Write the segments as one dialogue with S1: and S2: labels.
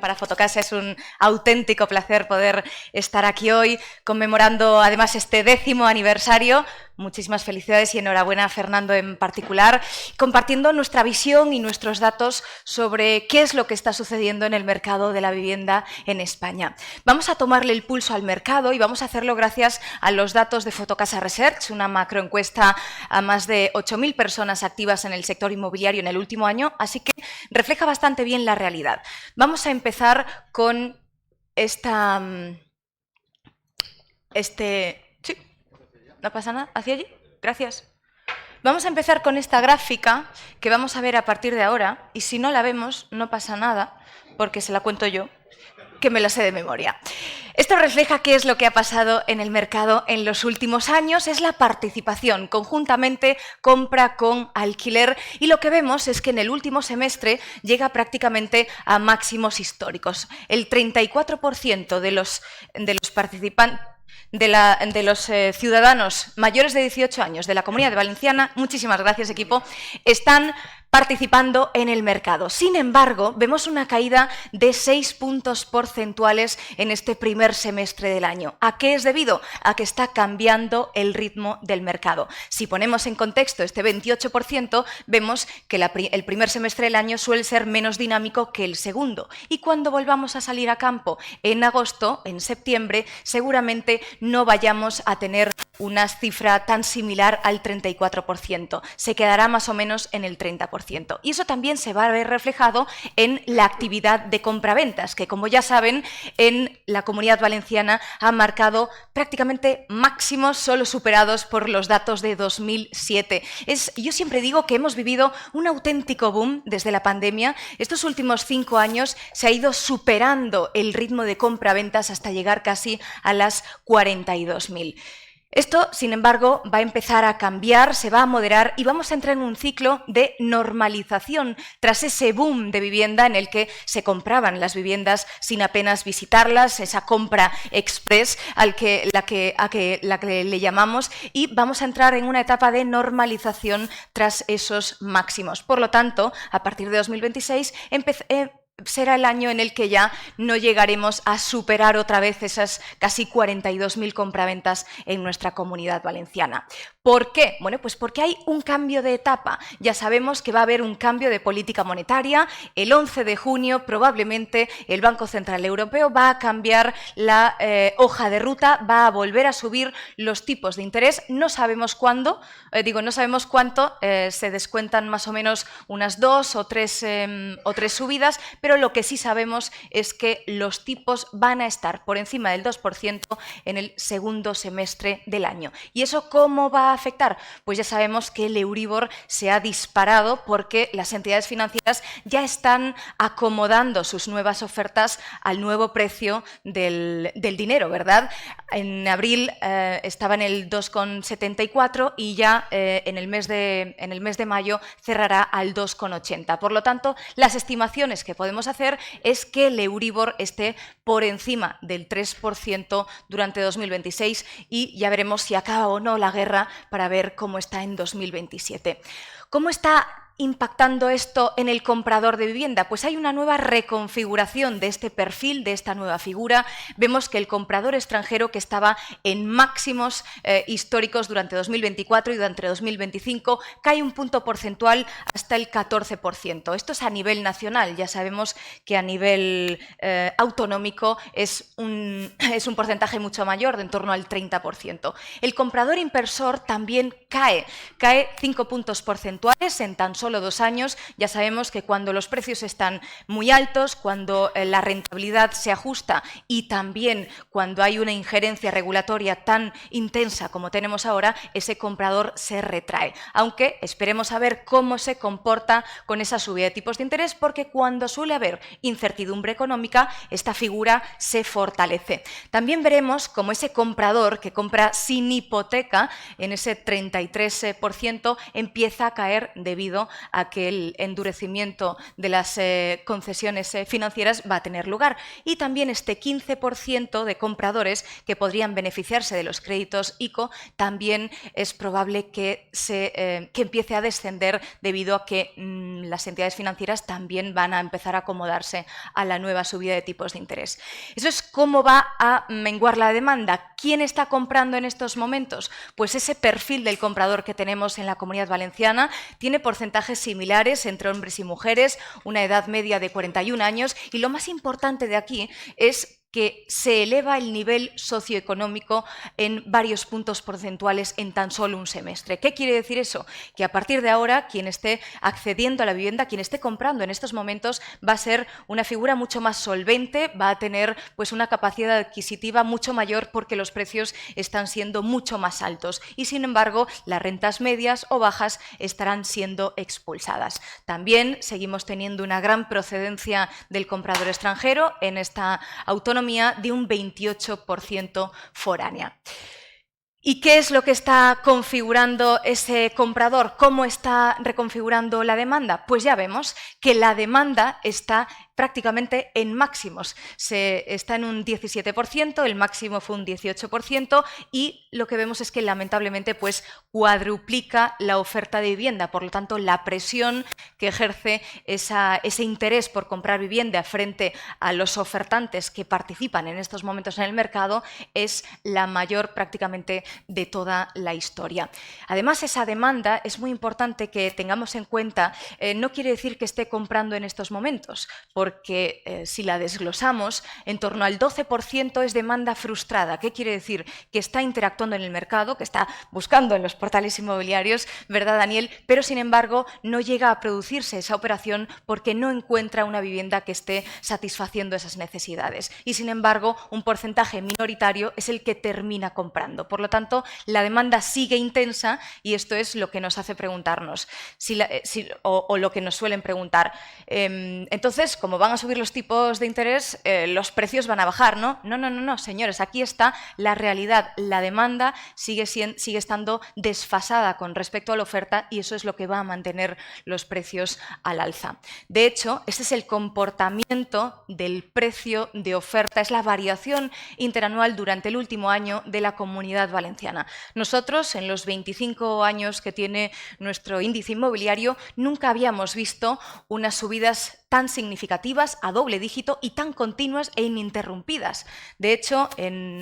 S1: Para Fotocasa es un auténtico placer poder estar aquí hoy, conmemorando además este 10º aniversario. Muchísimas felicidades y enhorabuena a Fernando en particular, compartiendo nuestra visión y nuestros datos sobre qué es lo que está sucediendo en el mercado de la vivienda en España. Vamos a tomarle el pulso al mercado y vamos a hacerlo gracias a los datos de Fotocasa Research, una macroencuesta a más de 8.000 personas activas en el sector inmobiliario en el último año, así que refleja bastante bien la realidad. Vamos a empezar con esta... Sí, no pasa nada. ¿Hacia allí? Gracias. Vamos a empezar con esta gráfica que vamos a ver a partir de ahora, y si no la vemos, no pasa nada, porque se la cuento yo, que me la sé de memoria. Esto refleja qué es lo que ha pasado en el mercado en los últimos años, es la participación, conjuntamente compra con alquiler, y lo que vemos es que en el último semestre llega prácticamente a máximos históricos. El 34% de los participantes, de los ciudadanos mayores de 18 años de la Comunidad Valenciana, muchísimas gracias equipo, están participando en el mercado. Sin embargo, vemos una caída de 6 puntos porcentuales en este primer semestre del año. ¿A qué es debido? A que está cambiando el ritmo del mercado. Si ponemos en contexto este 28%, vemos que el primer semestre del año suele ser menos dinámico que el segundo. Y cuando volvamos a salir a campo en agosto, en septiembre, seguramente no vayamos a tener una cifra tan similar al 34%. Se quedará más o menos en el 30%. Y eso también se va a ver reflejado en la actividad de compraventas, que como ya saben, en la Comunidad Valenciana ha marcado prácticamente máximos solo superados por los datos de 2007. Yo siempre digo que hemos vivido un auténtico boom desde la pandemia. Estos últimos 5 años se ha ido superando el ritmo de compraventas hasta llegar casi a las 42.000. Esto, sin embargo, va a empezar a cambiar, se va a moderar y vamos a entrar en un ciclo de normalización tras ese boom de vivienda en el que se compraban las viviendas sin apenas visitarlas, esa compra express la que le llamamos, y vamos a entrar en una etapa de normalización tras esos máximos. Por lo tanto, a partir de 2026 será el año en el que ya no llegaremos a superar otra vez esas casi 42.000 compraventas en nuestra Comunidad Valenciana. ¿Por qué? Bueno, pues porque hay un cambio de etapa. Ya sabemos que va a haber un cambio de política monetaria. El 11 de junio probablemente el Banco Central Europeo va a cambiar la hoja de ruta, va a volver a subir los tipos de interés. No sabemos cuándo, no sabemos cuánto, se descuentan más o menos unas 2 o 3 subidas, pero lo que sí sabemos es que los tipos van a estar por encima del 2% en el segundo semestre del año. ¿Y eso cómo va a afectar? Pues ya sabemos que el Euribor se ha disparado porque las entidades financieras ya están acomodando sus nuevas ofertas al nuevo precio del dinero, ¿verdad? En abril estaba en el 2,74 y ya en el mes de mayo cerrará al 2,80. Por lo tanto, las estimaciones que podemos hacer es que el Euribor esté por encima del 3% durante 2026 y ya veremos si acaba o no la guerra para ver cómo está en 2027. ¿Cómo está impactando esto en el comprador de vivienda? Pues hay una nueva reconfiguración de este perfil, de esta nueva figura. Vemos que el comprador extranjero, que estaba en máximos históricos durante 2024 y durante 2025, cae un punto porcentual hasta el 14%. Esto es a nivel nacional. Ya sabemos que a nivel autonómico es un porcentaje mucho mayor, de en torno al 30%. El comprador inversor también cae 5 puntos porcentuales en tan solo 2 años. Ya sabemos que cuando los precios están muy altos, cuando la rentabilidad se ajusta y también cuando hay una injerencia regulatoria tan intensa como tenemos ahora, ese comprador se retrae. Aunque esperemos a ver cómo se comporta con esa subida de tipos de interés, porque cuando suele haber incertidumbre económica, esta figura se fortalece. También veremos cómo ese comprador que compra sin hipoteca, en ese 33%, empieza a caer debido a que el endurecimiento de las concesiones financieras va a tener lugar. Y también este 15% de compradores que podrían beneficiarse de los créditos ICO también es probable que empiece a descender debido a que las entidades financieras también van a empezar a acomodarse a la nueva subida de tipos de interés. Eso es cómo va a menguar la demanda. ¿Quién está comprando en estos momentos? Pues ese perfil del comprador que tenemos en la Comunidad Valenciana tiene porcentajes similares entre hombres y mujeres, una edad media de 41 años, y lo más importante de aquí es que se eleva el nivel socioeconómico en varios puntos porcentuales en tan solo un semestre. ¿Qué quiere decir eso? Que a partir de ahora, quien esté accediendo a la vivienda, quien esté comprando en estos momentos, va a ser una figura mucho más solvente, va a tener pues una capacidad adquisitiva mucho mayor porque los precios están siendo mucho más altos y, sin embargo, las rentas medias o bajas estarán siendo expulsadas. También seguimos teniendo una gran procedencia del comprador extranjero en esta autonomía de un 28% foránea. ¿Y qué es lo que está configurando ese comprador? ¿Cómo está reconfigurando la demanda? Pues ya vemos que la demanda está prácticamente en máximos. Está en un 17%, el máximo fue un 18% y lo que vemos es que lamentablemente pues cuadruplica la oferta de vivienda. Por lo tanto, la presión que ejerce ese interés por comprar vivienda frente a los ofertantes que participan en estos momentos en el mercado es la mayor prácticamente de toda la historia. Además, esa demanda es muy importante que tengamos en cuenta, no quiere decir que esté comprando en estos momentos, porque si la desglosamos, en torno al 12% es demanda frustrada. ¿Qué quiere decir? Que está interactuando en el mercado, que está buscando en los portales inmobiliarios, ¿verdad, Daniel? Pero, sin embargo, no llega a producirse esa operación porque no encuentra una vivienda que esté satisfaciendo esas necesidades. Y, sin embargo, un porcentaje minoritario es el que termina comprando. Por lo tanto, la demanda sigue intensa y esto es lo que nos hace preguntarnos, o lo que nos suelen preguntar. Entonces, como van a subir los tipos de interés, los precios van a bajar, ¿no? No, señores, aquí está la realidad. La demanda sigue estando desfasada con respecto a la oferta y eso es lo que va a mantener los precios al alza. De hecho, ese es el comportamiento del precio de oferta, es la variación interanual durante el último año de la Comunidad Valenciana. Nosotros, en los 25 años que tiene nuestro índice inmobiliario, nunca habíamos visto unas subidas tan significativas a doble dígito y tan continuas e ininterrumpidas. De hecho,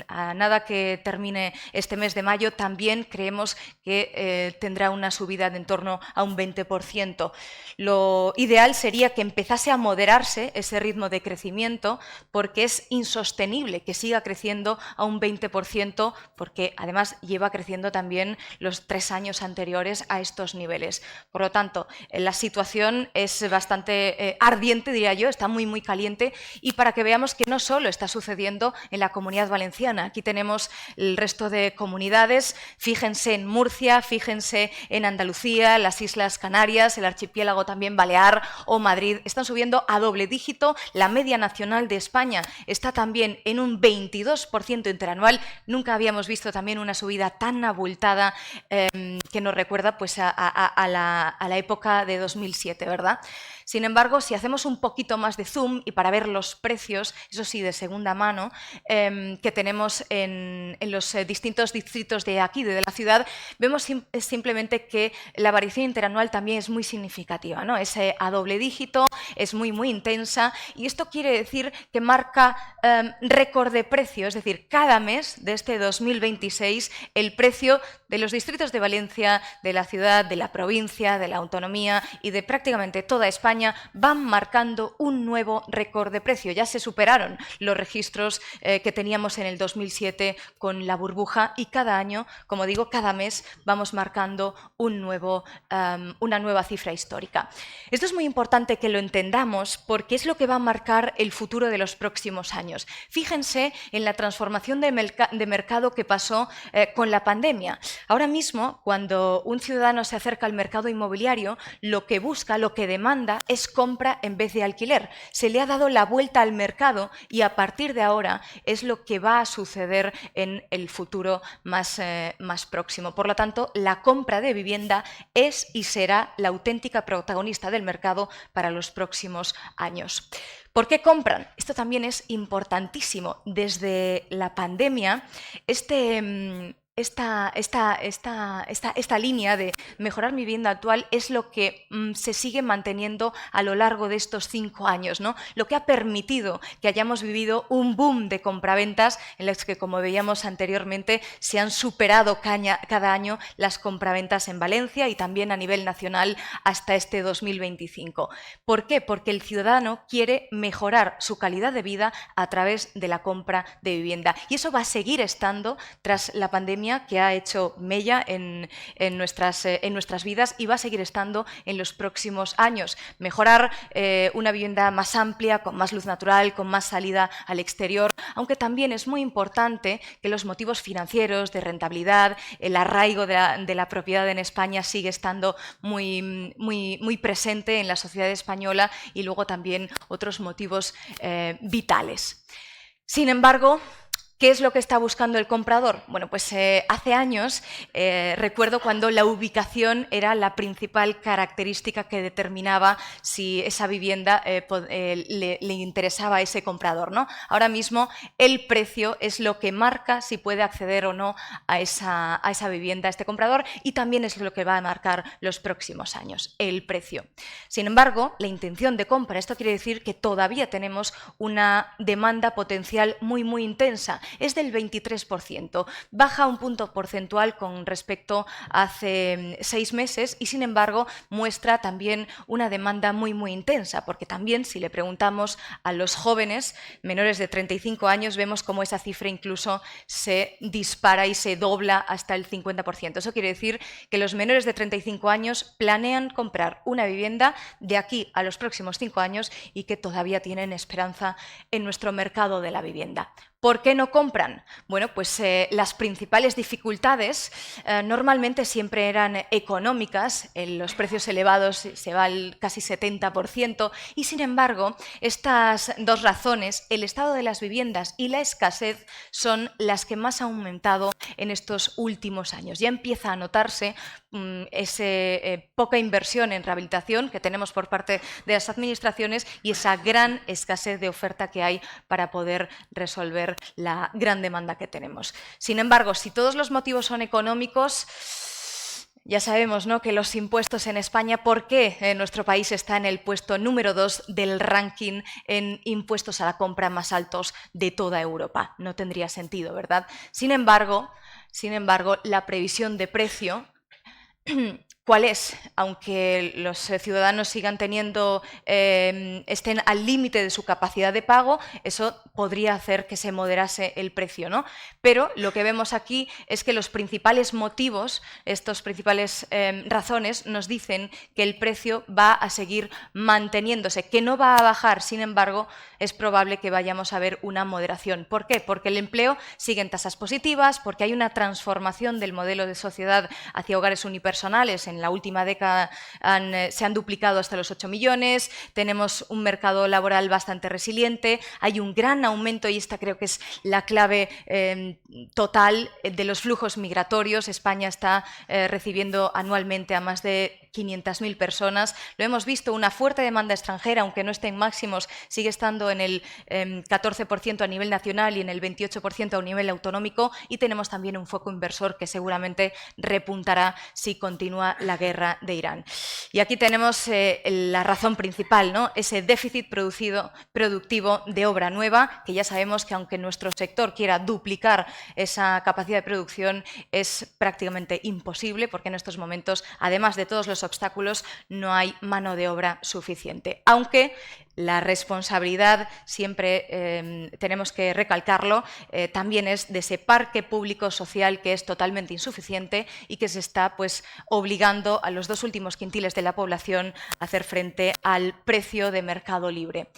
S1: a nada que termine este mes de mayo, también creemos que tendrá una subida de en torno a un 20%. Lo ideal sería que empezase a moderarse ese ritmo de crecimiento porque es insostenible que siga creciendo a un 20% porque además lleva creciendo también los 3 años anteriores a estos niveles. Por lo tanto, la situación es bastante ardiente, diría yo, está muy caliente y para que veamos que no solo está sucediendo en la Comunidad Valenciana, aquí tenemos el resto de comunidades, fíjense en Murcia, fíjense en Andalucía, las Islas Canarias, el archipiélago también Balear o Madrid, están subiendo a doble dígito, la media nacional de España está también en un 22% interanual, nunca habíamos visto también una subida tan abultada que nos recuerda pues a la época de 2007, ¿verdad? Sin embargo, si hacemos un poquito más de zoom y para ver los precios, eso sí, de segunda mano, que tenemos en los distintos distritos de aquí, de la ciudad, vemos simplemente que la variación interanual también es muy significativa, ¿no? Es a doble dígito, es muy intensa y esto quiere decir que marca récord de precio, es decir, cada mes de este 2026 el precio de los distritos de Valencia, de la ciudad, de la provincia, de la autonomía y de prácticamente toda España van marcando un nuevo récord de precio. Ya se superaron los registros que teníamos en el 2007 con la burbuja y cada año, como digo, cada mes vamos marcando una nueva cifra histórica. Esto es muy importante que lo entendamos porque es lo que va a marcar el futuro de los próximos años. Fíjense en la transformación de mercado que pasó con la pandemia. Ahora mismo, cuando un ciudadano se acerca al mercado inmobiliario, lo que busca, lo que demanda es compra en vez de alquiler. Se le ha dado la vuelta al mercado y a partir de ahora es lo que va a suceder en el futuro más próximo. Por lo tanto, la compra de vivienda es y será la auténtica protagonista del mercado para los próximos años. ¿Por qué compran? Esto también es importantísimo. Desde la pandemia, este esta línea de mejorar mi vivienda actual es lo que se sigue manteniendo a lo largo de estos 5 años, ¿no? Lo que ha permitido que hayamos vivido un boom de compraventas en las que, como veíamos anteriormente, se han superado cada año las compraventas en Valencia y también a nivel nacional hasta este 2025. ¿Por qué? Porque el ciudadano quiere mejorar su calidad de vida a través de la compra de vivienda. Y eso va a seguir estando tras la pandemia, que ha hecho mella en nuestras vidas y va a seguir estando en los próximos años. Mejorar una vivienda más amplia, con más luz natural, con más salida al exterior, aunque también es muy importante que los motivos financieros, de rentabilidad, el arraigo de la propiedad en España sigue estando muy presente en la sociedad española, y luego también otros motivos vitales. Sin embargo, ¿qué es lo que está buscando el comprador? Bueno, pues hace años recuerdo cuando la ubicación era la principal característica que determinaba si esa vivienda le interesaba a ese comprador, ¿no? Ahora mismo el precio es lo que marca si puede acceder o no a esa vivienda este comprador, y también es lo que va a marcar los próximos años, el precio. Sin embargo, la intención de compra, esto quiere decir que todavía tenemos una demanda potencial muy intensa. Es del 23%, baja un punto porcentual con respecto a hace 6 meses, y sin embargo muestra también una demanda muy intensa, porque también si le preguntamos a los jóvenes menores de 35 años vemos cómo esa cifra incluso se dispara y se dobla hasta el 50%. Eso quiere decir que los menores de 35 años planean comprar una vivienda de aquí a los próximos 5 años y que todavía tienen esperanza en nuestro mercado de la vivienda. ¿Por qué no compran? Bueno, pues las principales dificultades normalmente siempre eran económicas. En los precios elevados se va al casi 70%, y sin embargo estas dos razones, el estado de las viviendas y la escasez, son las que más han aumentado en estos últimos años. Ya empieza a notarse poca inversión en rehabilitación que tenemos por parte de las administraciones y esa gran escasez de oferta que hay para poder resolver la gran demanda que tenemos. Sin embargo, si todos los motivos son económicos, ya sabemos, ¿no?, que los impuestos en España, ¿por qué nuestro país está en el puesto número 2 del ranking en impuestos a la compra más altos de toda Europa? No tendría sentido, ¿verdad? Sin embargo, la previsión de precio, ¿cuál es? Aunque los ciudadanos sigan estén al límite de su capacidad de pago, eso podría hacer que se moderase el precio, ¿no? Pero lo que vemos aquí es que los principales motivos, estas principales razones, nos dicen que el precio va a seguir manteniéndose, que no va a bajar. Sin embargo, es probable que vayamos a ver una moderación. ¿Por qué? Porque el empleo sigue en tasas positivas, porque hay una transformación del modelo de sociedad hacia hogares unipersonales. En la última década se han duplicado hasta los 8 millones, tenemos un mercado laboral bastante resiliente, hay un gran aumento, y esta creo que es la clave total, de los flujos migratorios. España está recibiendo anualmente a más de 500.000 personas. Lo hemos visto, una fuerte demanda extranjera, aunque no esté en máximos, sigue estando en el 14% a nivel nacional y en el 28% a nivel autonómico, y tenemos también un foco inversor que seguramente repuntará si continúa la guerra de Irán. Y aquí tenemos la razón principal, ¿no?, ese déficit productivo de obra nueva, que ya sabemos que aunque nuestro sector quiera duplicar esa capacidad de producción, es prácticamente imposible, porque en estos momentos, además de todos los obstáculos, no hay mano de obra suficiente. Aunque la responsabilidad, siempre tenemos que recalcarlo, también es de ese parque público social que es totalmente insuficiente y que se está obligando a los 2 últimos quintiles de la población a hacer frente al precio de mercado libre.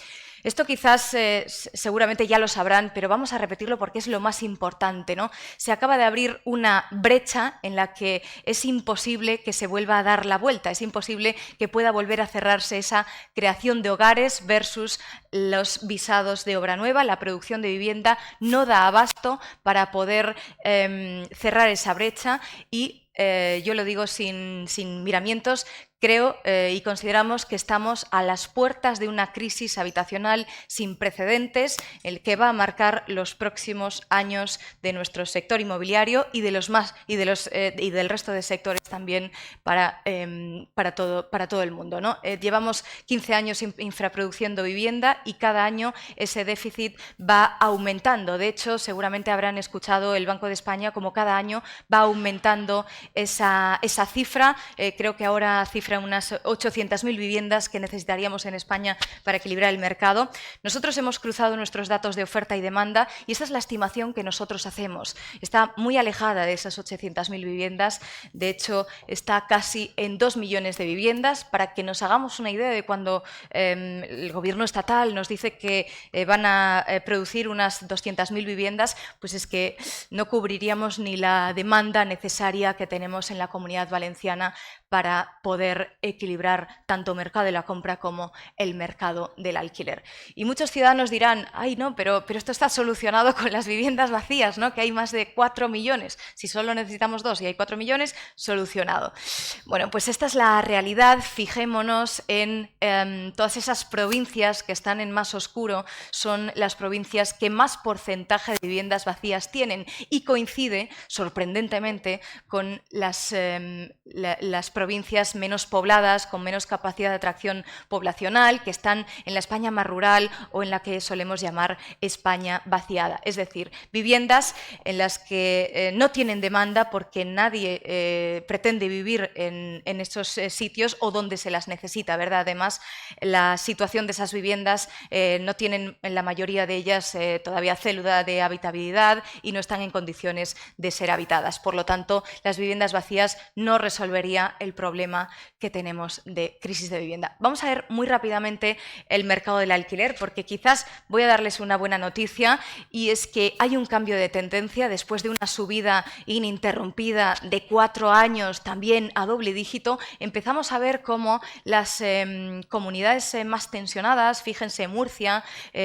S1: Esto quizás seguramente ya lo sabrán, pero vamos a repetirlo porque es lo más importante, ¿no? Se acaba de abrir una brecha en la que es imposible que se vuelva a dar la vuelta, es imposible que pueda volver a cerrarse esa creación de hogares versus los visados de obra nueva. La producción de vivienda no da abasto para poder cerrar esa brecha, y yo lo digo sin miramientos, creo y consideramos que estamos a las puertas de una crisis habitacional sin precedentes, el que va a marcar los próximos años de nuestro sector inmobiliario y del resto de sectores también para todo el mundo, ¿no? Llevamos 15 años infraproduciendo vivienda y cada año ese déficit va aumentando. De hecho, seguramente habrán escuchado el Banco de España como cada año va aumentando esa cifra. Creo que ahora cifra unas 800.000 viviendas que necesitaríamos en España para equilibrar el mercado. Nosotros hemos cruzado nuestros datos de oferta y demanda y esta es la estimación que nosotros hacemos. Está muy alejada de esas 800.000 viviendas. De hecho, está casi en 2 millones de viviendas. Para que nos hagamos una idea de cuando el gobierno estatal nos dice que van a producir unas 200.000 viviendas, pues es que no cubriríamos ni la demanda necesaria que tenemos en la Comunidad Valenciana para poder equilibrar tanto el mercado de la compra como el mercado del alquiler. Y muchos ciudadanos dirán, ay no, pero esto está solucionado con las viviendas vacías, ¿no? Que hay más de 4 millones. Si solo necesitamos 2 y hay 4 millones, solucionado. Bueno, pues esta es la realidad. Fijémonos en todas esas provincias que están en más oscuro, son las provincias que más porcentaje de viviendas vacías tienen y coincide, sorprendentemente, con las provincias menos pobladas, con menos capacidad de atracción poblacional, que están en la España más rural o en la que solemos llamar España vaciada. Es decir, viviendas en las que no tienen demanda porque nadie pretende vivir en estos sitios o donde se las necesita, ¿verdad? Además, la situación de esas viviendas no tienen, en la mayoría de ellas, todavía cédula de habitabilidad y no están en condiciones de ser habitadas. Por lo tanto, las viviendas vacías no resolvería el problema que tenemos de crisis de vivienda. Vamos a ver muy rápidamente el mercado del alquiler, porque quizás voy a darles una buena noticia y es que hay un cambio de tendencia después de una subida ininterrumpida de 4 años, también a doble dígito. Empezamos a ver cómo las comunidades más tensionadas, fíjense en Murcia,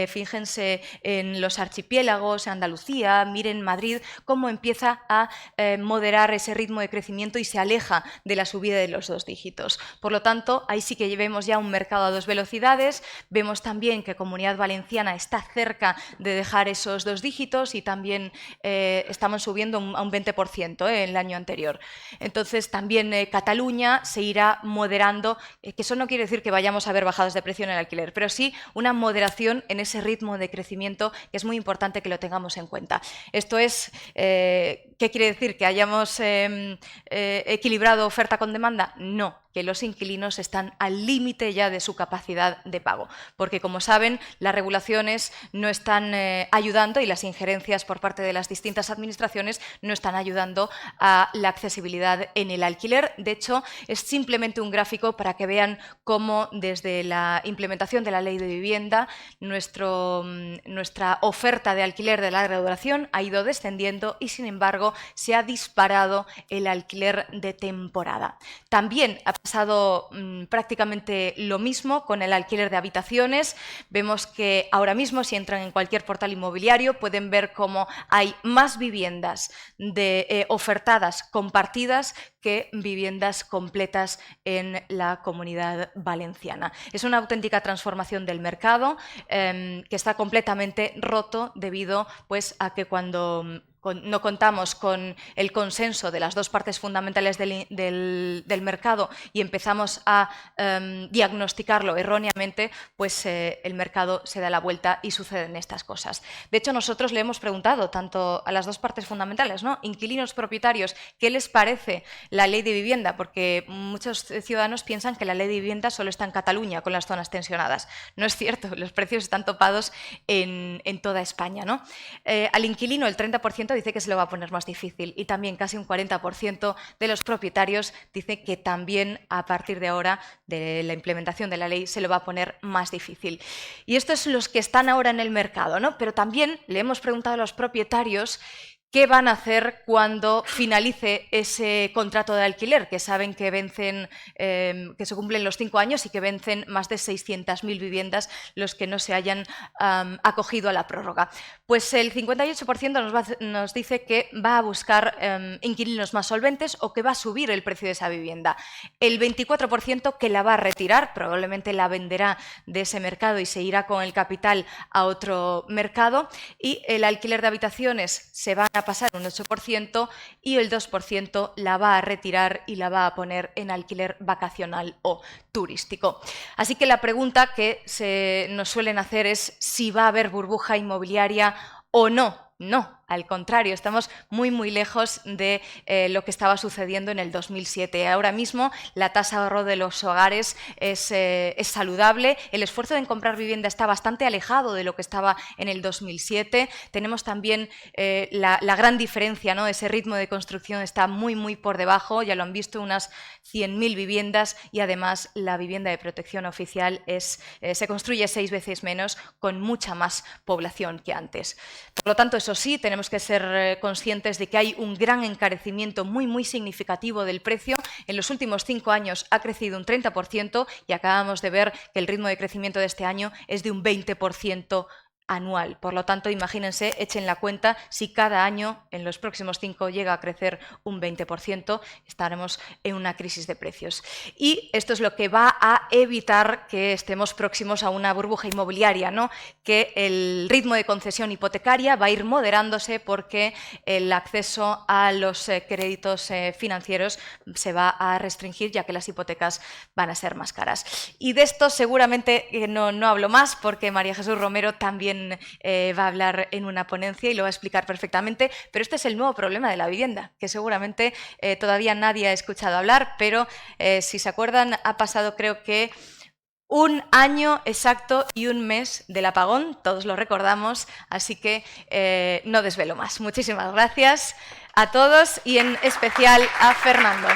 S1: fíjense en los archipiélagos, en Andalucía, miren Madrid, cómo empieza a moderar ese ritmo de crecimiento y se aleja de la subida de los 2 dígitos. Por lo tanto, ahí sí que vemos ya un mercado a 2 velocidades, vemos también que Comunidad Valenciana está cerca de dejar esos 2 dígitos y también estamos subiendo a un 20% en el año anterior. Entonces, también Cataluña se irá moderando, que eso no quiere decir que vayamos a ver bajadas de precio en el alquiler, pero sí una moderación en ese ritmo de crecimiento que es muy importante que lo tengamos en cuenta. Esto es, ¿qué quiere decir? ¿Que hayamos equilibrado oferta con demanda? No, que los inquilinos están al límite ya de su capacidad de pago, porque como saben, las regulaciones no están ayudando y las injerencias por parte de las distintas administraciones no están ayudando a la accesibilidad en el alquiler. De hecho, es simplemente un gráfico para que vean cómo desde la implementación de la Ley de Vivienda nuestra oferta de alquiler de larga duración ha ido descendiendo y, sin embargo, se ha disparado el alquiler de temporada. También ha pasado prácticamente lo mismo con el alquiler de habitaciones. Vemos que ahora mismo, si entran en cualquier portal inmobiliario, pueden ver cómo hay más viviendas ofertadas compartidas que viviendas completas en la Comunidad Valenciana. Es una auténtica transformación del mercado que está completamente roto debido pues, a que cuando no contamos con el consenso de las 2 partes fundamentales del mercado y empezamos a diagnosticarlo erróneamente, pues el mercado se da la vuelta y suceden estas cosas. De hecho, nosotros le hemos preguntado tanto a las 2 partes fundamentales, ¿no? Inquilinos, propietarios, ¿qué les parece la ley de vivienda? Porque muchos ciudadanos piensan que la ley de vivienda solo está en Cataluña con las zonas tensionadas. No es cierto, los precios están topados en toda España, ¿no? Al inquilino, el 30% dice que se lo va a poner más difícil y también casi un 40% de los propietarios dice que también a partir de ahora, de la implementación de la ley, se lo va a poner más difícil. Y estos son los que están ahora en el mercado, ¿no? Pero también le hemos preguntado a los propietarios ¿qué van a hacer cuando finalice ese contrato de alquiler? Que saben que vencen, que se cumplen los 5 años y que vencen más de 600.000 viviendas los que no se hayan acogido a la prórroga. Pues el 58% nos dice que va a buscar inquilinos más solventes o que va a subir el precio de esa vivienda. El 24% que la va a retirar, probablemente la venderá de ese mercado y se irá con el capital a otro mercado, y el alquiler de habitaciones se van a pasar un 8% y el 2% la va a retirar y la va a poner en alquiler vacacional o turístico. Así que la pregunta que nos suelen hacer es si va a haber burbuja inmobiliaria o no. No, al contrario, estamos muy lejos de lo que estaba sucediendo en el 2007. Ahora mismo la tasa de ahorro de los hogares es saludable, el esfuerzo en comprar vivienda está bastante alejado de lo que estaba en el 2007. Tenemos también la gran diferencia, ¿no? Ese ritmo de construcción está muy por debajo, ya lo han visto, unas 100.000 viviendas, y además la vivienda de protección oficial se construye 6 veces menos, con mucha más población que antes. Por lo tanto, eso sí, tenemos que ser conscientes de que hay un gran encarecimiento muy significativo del precio. En los últimos 5 años ha crecido un 30% y acabamos de ver que el ritmo de crecimiento de este año es de un 20% anual. Por lo tanto, imagínense, echen la cuenta, si cada año en los próximos 5 llega a crecer un 20%, estaremos en una crisis de precios. Y esto es lo que va a evitar que estemos próximos a una burbuja inmobiliaria, ¿no? Que el ritmo de concesión hipotecaria va a ir moderándose porque el acceso a los créditos financieros se va a restringir, ya que las hipotecas van a ser más caras. Y de esto seguramente no hablo más, porque María Jesús Romero también va a hablar en una ponencia y lo va a explicar perfectamente, pero este es el nuevo problema de la vivienda, que seguramente todavía nadie ha escuchado hablar, pero si se acuerdan, ha pasado, creo que, un año exacto y un mes del apagón, todos lo recordamos, así que no desvelo más. Muchísimas gracias a todos y en especial a Fernando.